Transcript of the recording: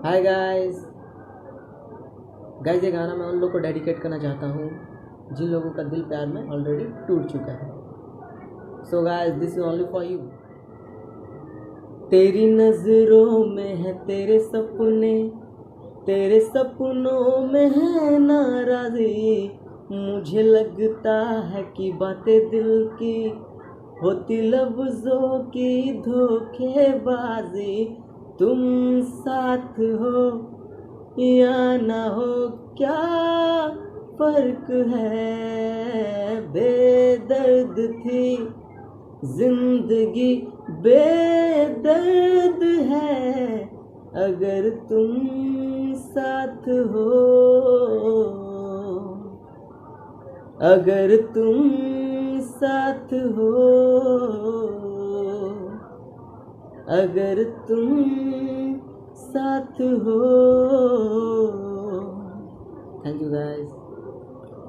Hi guys guys, ये गाना मैं उन लोगों को डेडिकेट करना चाहता हूँ जिन लोगों का दिल प्यार में ऑलरेडी टूट चुका है। So guys, this is only for you. तेरी नजरों में है तेरे सपने, तेरे सपनों में है नाराजी। मुझे लगता है कि बातें दिल की होती लफ्जों की धोखेबाजी। तुम साथ हो या ना हो, क्या फर्क है। बेदर्द थी जिंदगी, बेदर्द है अगर तुम साथ हो। अगर तुम साथ हो, अगर तुम साथ हो। Thank you guys.